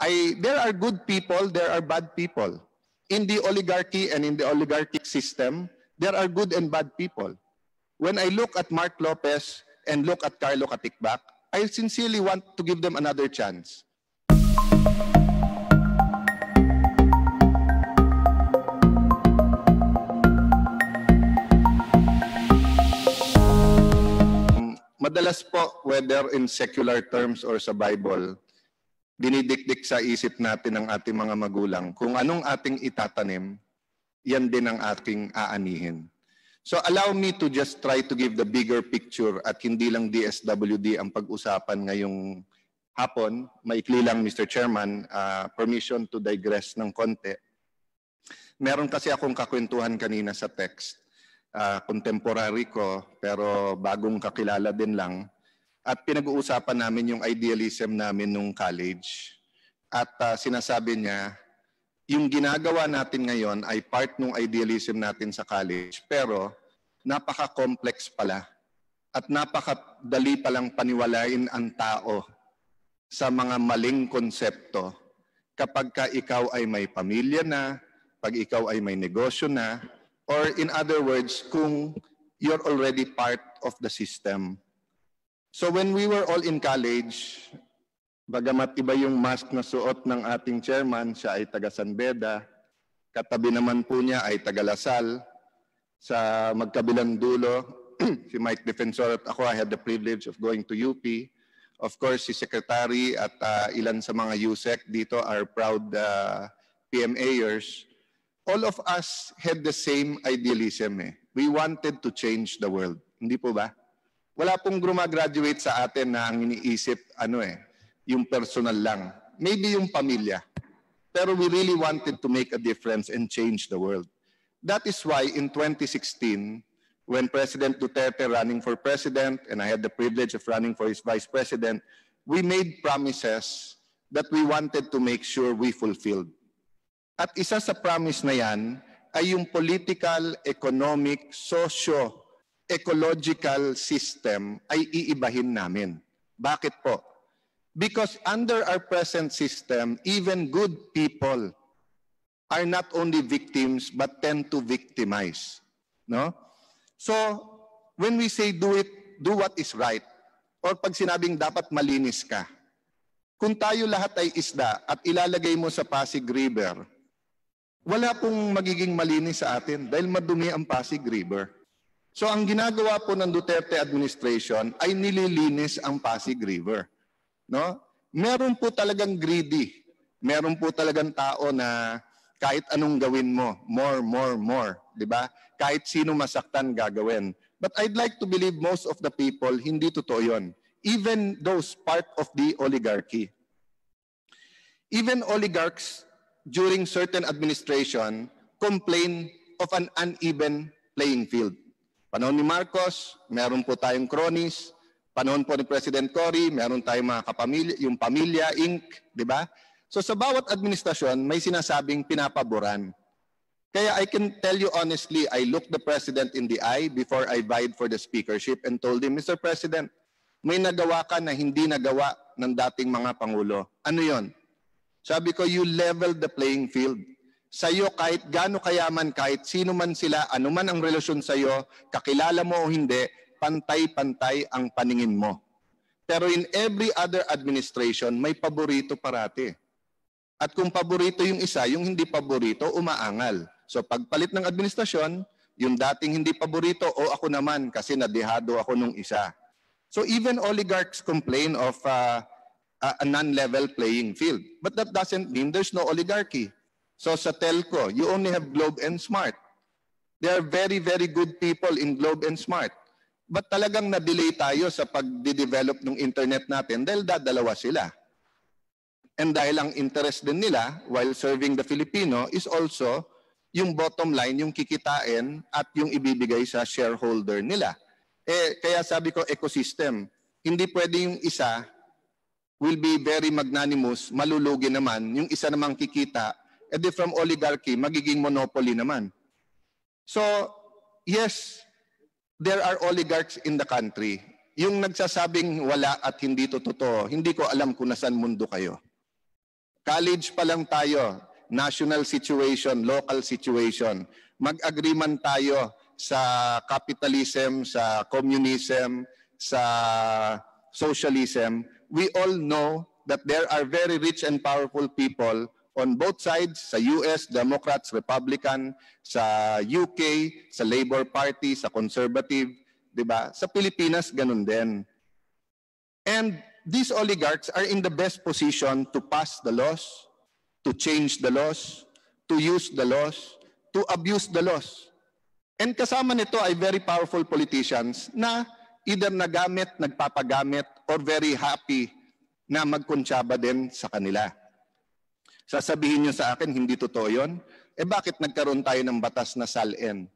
There are good people, there are bad people. In the oligarchy and in the oligarchic system, there are good and bad people. When I look at Mark Lopez and look at Carlo Katikbak, I sincerely want to give them another chance. Madalas po, whether in secular terms or sa Bible, dinidikdik sa isip natin ng ating mga magulang. Kung anong ating itatanim, yan din ang ating aanihin. So allow me to just try to give the bigger picture at hindi lang DSWD ang pag-usapan ngayong hapon. Maikli lang, Mr. Chairman, permission to digress ng konti. Meron kasi akong kakwentuhan kanina sa text. Contemporary ko, pero bagong kakilala din lang. At pinag-uusapan namin yung idealism namin nung college. At sinasabi niya, yung ginagawa natin ngayon ay part ng idealism natin sa college, pero napaka-complex pala. At napakadali palang paniwalain ang tao sa mga maling konsepto kapag ka ikaw ay may pamilya na, pag ikaw ay may negosyo na, or in other words, kung you're already part of the system. So when we were all in college, bagamat iba yung mask na suot ng ating chairman, siya ay taga San Beda, katabi naman po niya ay taga Lasal, sa magkabilang dulo, si Mike Defensor at ako, I had the privilege of going to UP. Of course, si Secretary at ilan sa mga USEC dito are proud PMAers. All of us had the same idealism. We wanted to change the world. Hindi po ba? Wala pong grumagraduate sa atin na ang iniisip, yung personal lang. Maybe yung pamilya. Pero we really wanted to make a difference and change the world. That is why in 2016, when President Duterte running for president, and I had the privilege of running for his vice president, we made promises that we wanted to make sure we fulfilled. At isa sa promise na yan ay yung political, economic, socio-ecological system ay iibahin namin. Bakit po? Because under our present system, even good people are not only victims but tend to victimize. No? So, when we say do what is right, or pag sinabing dapat malinis ka, kung tayo lahat ay isda at ilalagay mo sa Pasig River, wala pong magiging malinis sa atin dahil madumi ang Pasig River. So ang ginagawa po ng Duterte administration ay nililinis ang Pasig River. No? Meron po talagang greedy. Meron po talagang tao na kahit anong gawin mo, more. Diba? Kahit sino masaktan gagawin. But I'd like to believe most of the people, hindi totoo yun. Even those part of the oligarchy. Even oligarchs during certain administration, complain of an uneven playing field. Panahon ni Marcos, meron po tayong cronies. Panahon po ni President Cory, meron tayong mga kapamilya, yung Pamilya, Inc., di ba? So sa bawat administrasyon, may sinasabing pinapaboran. Kaya I can tell you honestly, I looked the President in the eye before I vied for the speakership and told him, Mr. President, may nagawa ka na hindi nagawa ng dating mga Pangulo. Ano yon? Sabi ko, you level the playing field. Sa'yo, kahit gaano kayaman, kahit sino man sila, ano man ang relasyon sa'yo, kakilala mo o hindi, pantay-pantay ang paningin mo. Pero in every other administration, may paborito parati. At kung paborito yung isa, yung hindi paborito, umaangal. So pagpalit ng administrasyon, yung dating hindi paborito, o ako naman kasi nadihado ako nung isa. So even oligarchs complain of a non-level playing field. But that doesn't mean there's no oligarchy. So sa telco, you only have Globe and Smart. There are very, very good people in Globe and Smart. But talagang na-delay tayo sa pag-develop ng internet natin dahil dadalawa sila. And dahil ang interest din nila, while serving the Filipino, is also yung bottom line, yung kikitain at yung ibibigay sa shareholder nila. Kaya sabi ko, ecosystem. Hindi pwede yung isa will be very magnanimous, malulugi naman, yung isa namang kikita, edi from oligarchy, magiging monopoly naman. So, yes, there are oligarchs in the country. Yung nagsasabing wala at hindi to totoo, hindi ko alam kung nasaan mundo kayo. College pa lang tayo, national situation, local situation. Mag-agreement tayo sa capitalism, sa communism, sa socialism. We all know that there are very rich and powerful people on both sides, sa US, Democrats, Republican, sa UK, sa Labor Party, sa Conservative, di ba? Sa Pilipinas, ganun din. And these oligarchs are in the best position to pass the laws, to change the laws, to use the laws, to abuse the laws. And kasama nito ay very powerful politicians na either nagamit, nagpapagamit, or very happy na magkuntsaba din sa kanila. Sasabihin nyo sa akin, hindi totoo yun? Eh bakit nagkaroon tayo ng batas na SALN?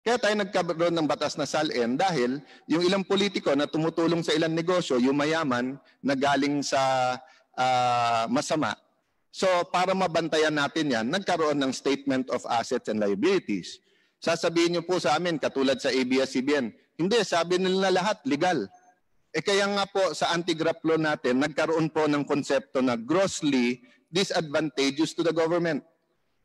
Kaya tayo nagkaroon ng batas na SALN dahil yung ilang politiko na tumutulong sa ilang negosyo, yung mayaman na galing sa masama. So para mabantayan natin yan, nagkaroon ng Statement of Assets and Liabilities. Sasabihin nyo po sa amin, katulad sa ABS-CBN, hindi, sabi nila lahat, legal. Eh kaya nga po sa anti-graft law natin, nagkaroon po ng konsepto na grossly disadvantageous to the government.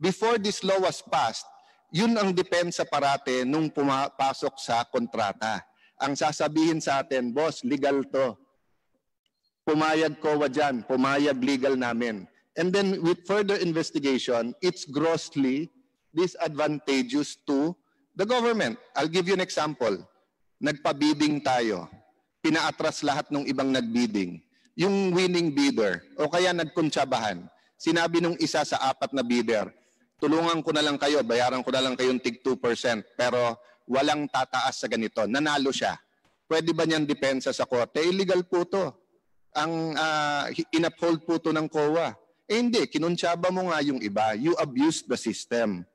Before this law was passed, yun ang depensa parate nung pumapasok sa kontrata. Ang sasabihin sa atin, boss, legal to. Pumayag COA dyan, pumayag legal namin. And then with further investigation, it's grossly disadvantageous to the government. I'll give you an example. Nagpa-bidding tayo. Pinaatras lahat ng ibang nagbidding. Yung winning bidder, o kaya nagkuntsabahan. Sinabi nung isa sa 4 na bidder, tulungan ko na lang kayo, bayaran ko na lang kayong tig 2%, pero walang tataas sa ganito. Nanalo siya. Pwede ba niyang depensa sa korte? Illegal po to. Ang in-uphold po to ng COA. Eh hindi, kinuntsaba mo nga yung iba. You abused the system.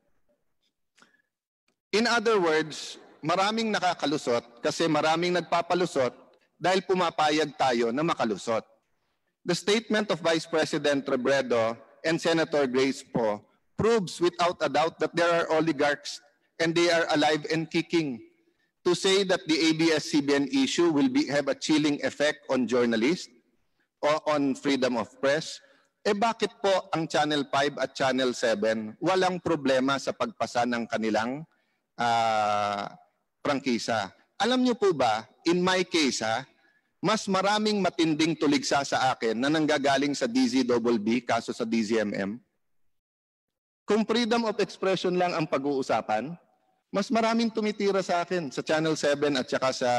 In other words, maraming nakakalusot kasi maraming nagpapalusot dahil pumapayag tayo na makalusot. The statement of Vice President Robredo and Senator Grace Poe proves without a doubt that there are oligarchs and they are alive and kicking. To say that the ABS-CBN issue will have a chilling effect on journalists or on freedom of press, eh bakit po ang Channel 5 at Channel 7 walang problema sa pagpasa ng kanilang prangkisa? Alam niyo po ba, in my case mas maraming matinding tuligsa sa akin na nanggagaling sa DZBB kaso sa DZMM. Kung freedom of expression lang ang pag-uusapan, mas maraming tumitira sa akin sa Channel 7 at saka sa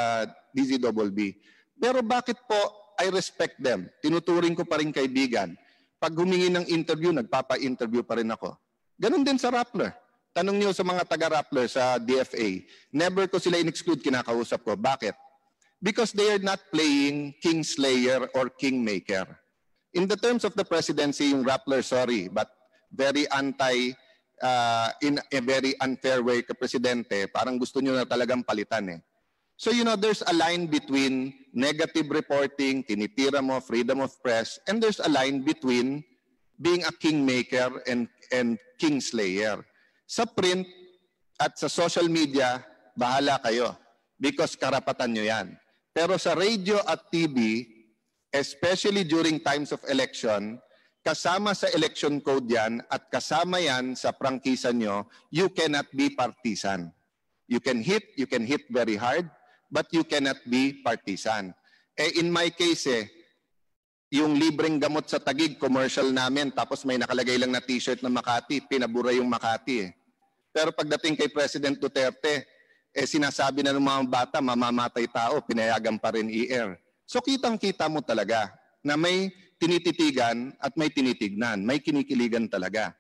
DZBB. Pero bakit po I respect them? Tinuturing ko pa rin kaibigan. Pag humingi ng interview, nagpapa-interview pa rin ako. Ganon din sa Rappler. Tanong niyo sa mga taga-Rappler sa DFA. Never ko sila in-exclude, kinakausap ko. Bakit? Because they are not playing Kingslayer or Kingmaker. In the terms of the presidency, yung Rappler, sorry, but very in a very unfair way ka presidente, parang gusto nyo na talagang palitan eh. So you know, there's a line between negative reporting, tinitira mo, freedom of press, and there's a line between being a kingmaker and kingslayer. Sa print at sa social media, bahala kayo because karapatan nyo yan. Pero sa radio at TV, especially during times of election, kasama sa election code yan at kasama yan sa prangkisa nyo, you cannot be partisan. You can hit very hard, but you cannot be partisan. Eh in my case yung libreng gamot sa Taguig, commercial namin, tapos may nakalagay lang na t-shirt na Makati, pinabura yung Makati eh. Pero pagdating kay President Duterte, sinasabi na ng mga bata, mamamatay tao, pinayagan pa rin i-air. So kitang-kita mo talaga na may tinititigan at may tinitignan, may kinikiligan talaga.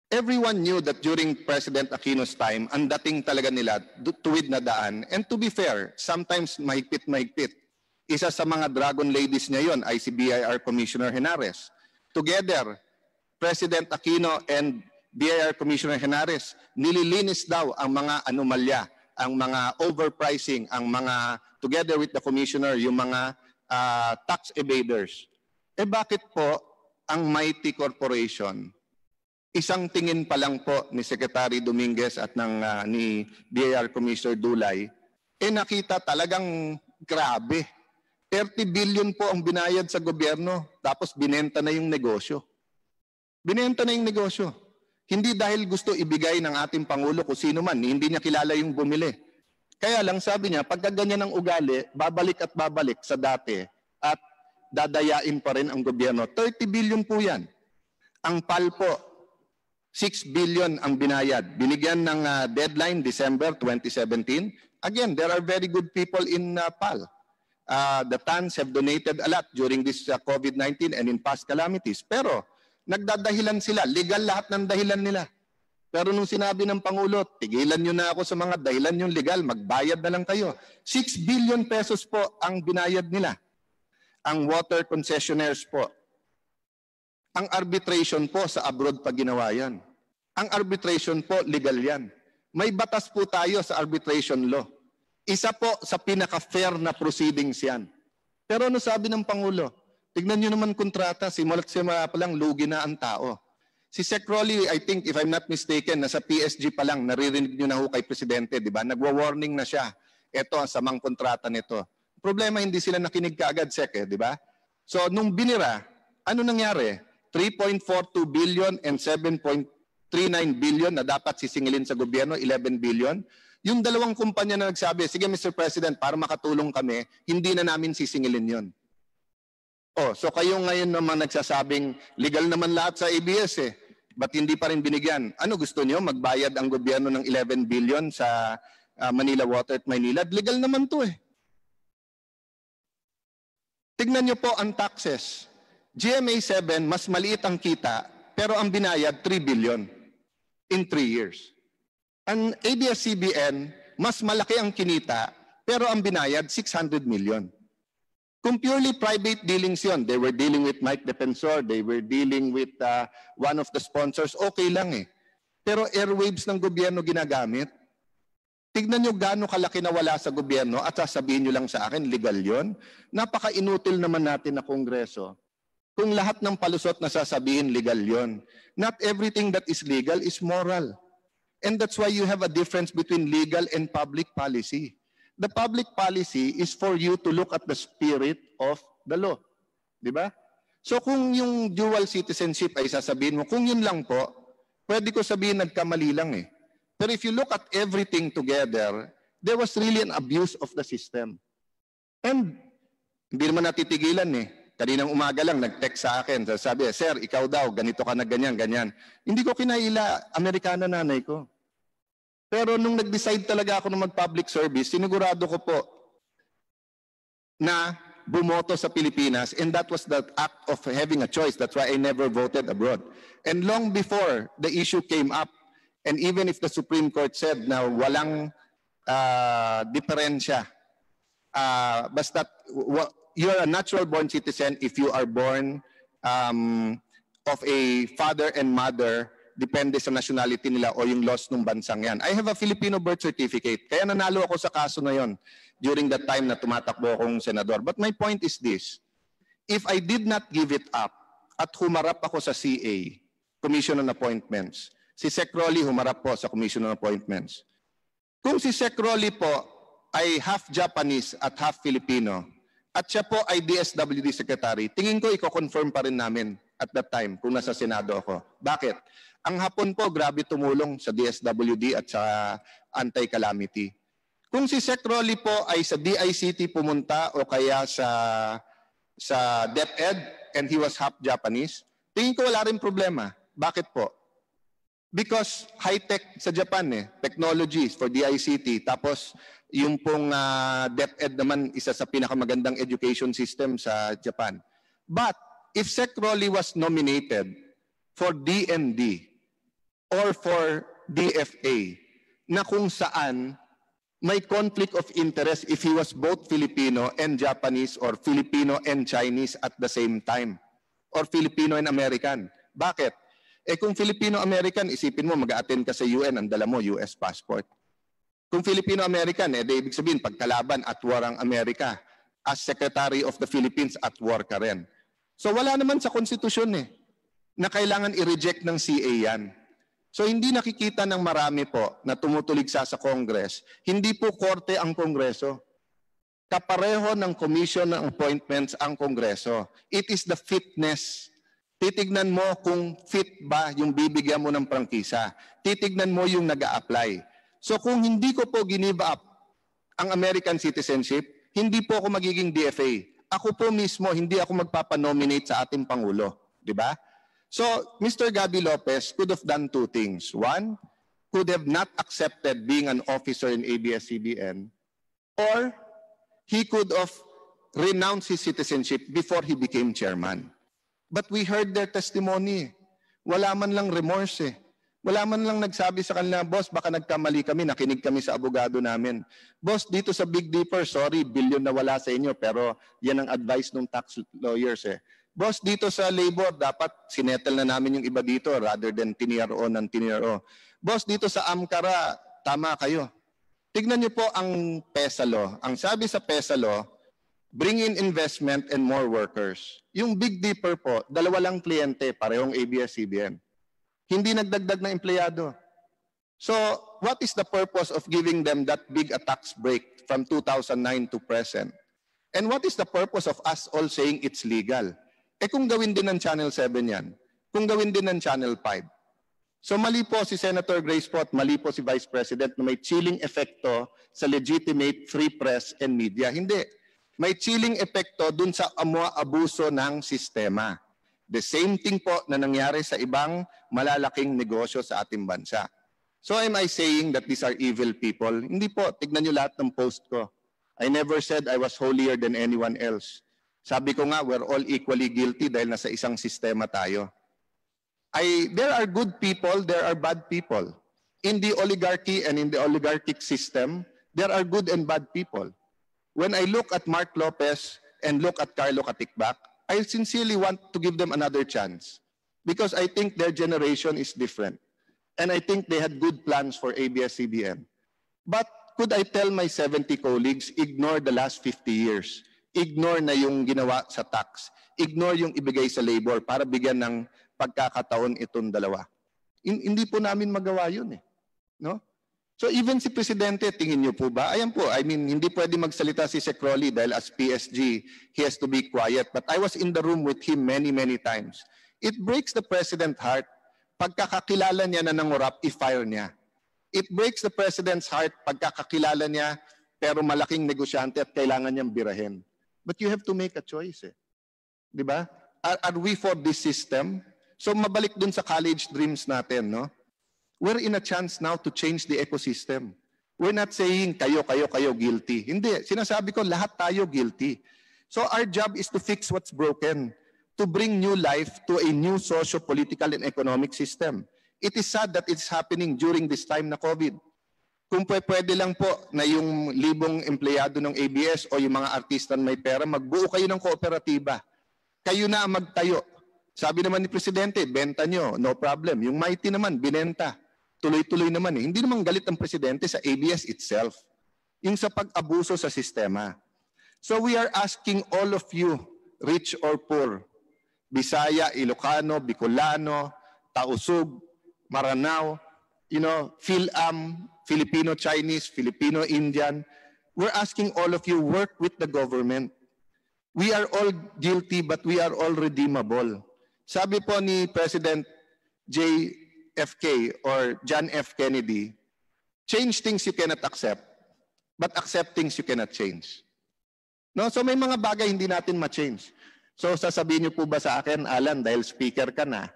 Everyone knew that during President Aquino's time, ang dating talaga nila, tuwid na daan. And to be fair, sometimes mahigpit-mahigpit. Isa sa mga dragon ladies niya yon ay si BIR Commissioner Henares. Together, President Aquino and BIR Commissioner Henares, nililinis daw ang mga anomalya, ang mga overpricing, ang mga, together with the Commissioner, yung mga tax evaders. Eh bakit po ang mighty corporation, isang tingin pa lang po ni Secretary Dominguez at ni BIR Commissioner Dulay, nakita talagang grabe. 30 billion po ang binayad sa gobyerno, tapos binenta na yung negosyo. Binenta na yung negosyo. Hindi dahil gusto ibigay ng ating Pangulo kung sino man, hindi niya kilala yung bumili. Kaya lang sabi niya, pagka ganyan ang ugali, babalik at babalik sa dati at dadayain pa rin ang gobyerno. 30 billion po yan. Ang PAL po, 6 billion ang binayad. Binigyan ng deadline, December 2017. Again, there are very good people in PAL. The TANs have donated a lot during this COVID-19 and in past calamities. Pero nagdadahilan sila. Legal lahat ng dahilan nila. Pero nung sinabi ng Pangulo, tigilan nyo na ako sa mga dahilan yung legal, magbayad na lang kayo. 6 billion pesos po ang binayad nila. Ang water concessionaires po. Ang arbitration po sa abroad pa ginawa yan. Ang arbitration po, legal yan. May batas po tayo sa arbitration law. Isa po sa pinaka-fair na proceedings yan. Pero ano sabi ng Pangulo? Tignan nyo naman kontrata, simula't simula pa lang, lugi na ang tao. Si Sec. Rolly, I think, if I'm not mistaken, nasa PSG pa lang, naririnig nyo na ho kay Presidente, di ba? Nagwa-warning na siya. Ito ang samang kontrata nito. Problema, hindi sila nakinig kaagad, Sec, di ba? So, nung binira, ano nangyari? 3.42 billion and 7.39 billion na dapat sisingilin sa gobyerno, 11 billion. Yung dalawang kumpanya na nagsabi, sige Mr. President, para makatulong kami, hindi na namin sisingilin yon. Oh, so kayo ngayon naman nagsasabing legal naman lahat sa ABS eh. Ba't hindi pa rin binigyan? Ano gusto niyo? Magbayad ang gobyerno ng 11 billion sa Manila Water at Maynila? Legal naman to eh. Tignan niyo po ang taxes. GMA 7, mas maliit ang kita, pero ang binayad 3 billion in 3 years. Ang ABS-CBN, mas malaki ang kinita, pero ang binayad 600 million. Kung purely private dealings yun, they were dealing with Mike Defensor, they were dealing with one of the sponsors, okay lang eh. Pero airwaves ng gobyerno ginagamit. Tignan nyo gaano kalaki na wala sa gobyerno at sasabihin nyo lang sa akin, legal yon. Napaka-inutil naman natin na Kongreso. Kung lahat ng palusot na sasabihin, legal yon. Not everything that is legal is moral. And that's why you have a difference between legal and public policy. The public policy is for you to look at the spirit of the law. Di ba? So kung yung dual citizenship ay sasabihin mo, kung yun lang po, pwede ko sabihin nagkamali lang eh. Pero if you look at everything together, there was really an abuse of the system. And hindi naman natitigilan eh. Kaninang umaga lang, nag-text sa akin. Sabi, sir, ikaw daw, ganito ka na ganyan, ganyan. Hindi ko kinaila, Amerikana nanay ko. Pero nung nag-decide talaga ako na mag-public service, sinigurado ko po na bumoto sa Pilipinas, and that was the act of having a choice. That's why I never voted abroad. And long before the issue came up, and even if the Supreme Court said na walang diferensya, basta you're a natural-born citizen if you are born of a father and mother, depende sa nationality nila o yung laws ng bansang yan. I have a Filipino birth certificate, kaya nanalo ako sa kaso na yon during that time na tumatakbo akong senador. But my point is this, if I did not give it up at humarap ako sa CA, Commission on Appointments, si Sec. Rolly humarap po sa Commission on Appointments. Kung si Sec. Rolly po ay half Japanese at half Filipino, at siya po ay DSWD Secretary, tingin ko i-confirm pa rin namin at that time kung nasa Senado ako. Bakit? Ang Hapon po, grabe tumulong sa DSWD at sa anti-calamity. Kung si Sec. Rolly po ay sa DICT pumunta o kaya sa DepEd and he was half Japanese, tingin ko wala rin problema. Bakit po? Because high-tech sa Japan eh, technologies for DICT. Tapos yung pong DepEd naman isa sa pinakamagandang education system sa Japan. But if Sec. Rolly was nominated for DND or for DFA na kung saan may conflict of interest if he was both Filipino and Japanese or Filipino and Chinese at the same time or Filipino and American. Bakit? Eh kung Filipino-American, isipin mo mag-a-attend ka sa UN, ang dala mo US passport. Kung Filipino-American, eh ibig sabihin pagkalaban at war ang Amerika. As Secretary of the Philippines, at war ka rin. So wala naman sa konstitusyon eh, na kailangan i-reject ng CA yan. So hindi nakikita ng marami po na tumutuligsa sa Congress, hindi po korte ang Kongreso. kapareho ng commission ng appointments ang Kongreso. It is the fitness. Titignan mo kung fit ba yung bibigyan mo ng prangkisa. Titignan mo yung nag-a-apply. So kung hindi ko po ginive up ang American citizenship, hindi po ako magiging DFA. Ako po mismo, hindi ako magpapanominate sa ating Pangulo. Di ba? So, Mr. Gabby Lopez could have done two things. One, could have not accepted being an officer in ABS-CBN, or he could have renounced his citizenship before he became chairman. But we heard their testimony. Wala man lang remorse eh. Wala man lang nagsabi sa kanila, boss, baka nagkamali kami, nakinig kami sa abogado namin. Boss, dito sa Big Dipper, sorry, billion na wala sa inyo, pero yan ang advice ng tax lawyers eh. Boss, dito sa labor, dapat sinettle na namin yung iba dito rather than tiniyaro ng tiniyaro. Boss, dito sa Amkara, tama kayo. Tignan niyo po ang PESA law. Ang sabi sa PESA law, bring in investment and more workers. Yung Big Dipper po, dalawa lang kliyente, parehong ABS-CBN. Hindi nagdagdag na empleyado. So, what is the purpose of giving them that big a tax break from 2009 to present? And what is the purpose of us all saying it's legal? Eh kung gawin din ng Channel 7 yan, kung gawin din ng Channel 5. So mali po si Senator Grace Pot, mali po si Vice President na may chilling epekto sa legitimate free press and media. Hindi. May chilling epekto dun sa abuso ng sistema. The same thing po na nangyari sa ibang malalaking negosyo sa ating bansa. So am I saying that these are evil people? Hindi po. Tignan nyo lahat ng post ko. I never said I was holier than anyone else. Sabi ko nga, we're all equally guilty dahil nasa isang sistema tayo. There are good people, there are bad people. In the oligarchy and in the oligarchic system, there are good and bad people. When I look at Mark Lopez and look at Carlo Katikbak, I sincerely want to give them another chance because I think their generation is different. And I think they had good plans for ABS-CBN. But could I tell my 70 colleagues, ignore the last 50 years. Ignore na yung ginawa sa tax. Ignore yung ibigay sa labor para bigyan ng pagkakataon itong dalawa. Hindi po namin magawa yun eh. No? So even si Presidente, tingin niyo po ba? Ayan po, I mean, hindi pwede magsalita si Sec. Rolly dahil as PSG, he has to be quiet. But I was in the room with him many, many times. It breaks the President's heart pagkakakilala niya na nangurap, i-fire niya. It breaks the President's heart pagkakakilala niya pero malaking negosyante at kailangan niyang birahin. But you have to make a choice eh. Di ba? Are we for this system? So mabalik dun sa college dreams natin, no? We're in a chance now to change the ecosystem. We're not saying kayo guilty. Hindi. Sinasabi ko lahat tayo guilty. So our job is to fix what's broken, to bring new life to a new socio-political and economic system. It is sad that it's happening during this time na COVID. Kung pwede lang po na yung libong empleyado ng ABS o yung mga artista na may pera, magbuo kayo ng kooperatiba. Kayo na ang magtayo. Sabi naman ni Presidente, benta nyo, no problem. Yung mighty naman, binenta. Tuloy-tuloy naman eh. Hindi naman galit ang Presidente sa ABS itself. Yung sa pag-abuso sa sistema. So we are asking all of you, rich or poor, Bisaya, Ilocano, Bicolano, Tausug, Maranao, Phil-Am, Filipino-Chinese, Filipino-Indian. We're asking all of you, work with the government. We are all guilty but we are all redeemable. Sabi po ni President JFK or John F. Kennedy, change things you cannot accept, but accept things you cannot change. No? So may mga bagay hindi natin ma-change. So sasabihin niyo po ba sa akin, Alan, dahil speaker ka na,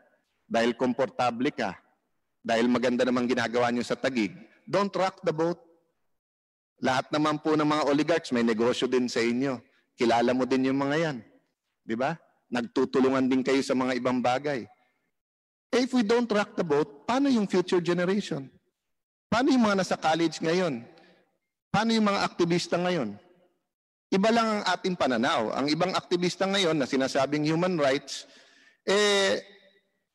dahil komportable ka, dahil maganda namang ginagawa niyo sa Taguig, don't rock the boat. Lahat naman po ng mga oligarchs may negosyo din sa inyo. Kilala mo din yung mga yan. Di ba? Nagtutulungan din kayo sa mga ibang bagay. If we don't rock the boat, paano yung future generation? Paano yung mga nasa college ngayon? Paano yung mga aktivista ngayon? Iba lang ang ating pananaw. Ang ibang aktivista ngayon na sinasabing human rights,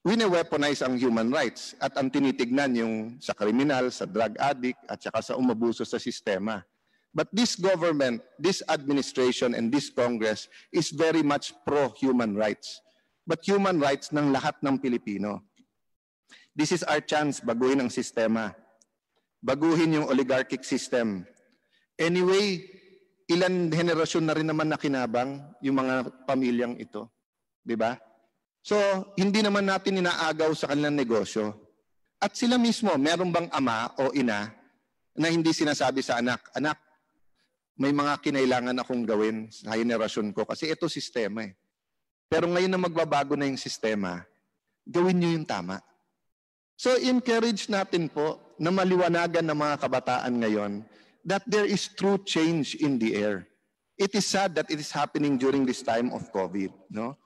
wine-weaponize ang human rights at ang tinitignan yung sa kriminal, sa drug addict at saka sa umabuso sa sistema. But this government, this administration, and this Congress is very much pro-human rights. But human rights ng lahat ng Pilipino. This is our chance baguhin ang sistema. Baguhin yung oligarchic system. Anyway, ilan henerasyon na rin naman nakinabang yung mga pamilyang ito. Di ba? So, hindi naman natin inaagaw sa kanilang negosyo. At sila mismo, meron bang ama o ina na hindi sinasabi sa anak, anak, may mga kinailangan akong gawin sa henerasyon ko kasi ito sistema eh. Pero ngayon na magbabago na yung sistema, gawin nyo yung tama. So, encourage natin po na maliwanagan ng mga kabataan ngayon that there is true change in the air. It is sad that it is happening during this time of COVID, no?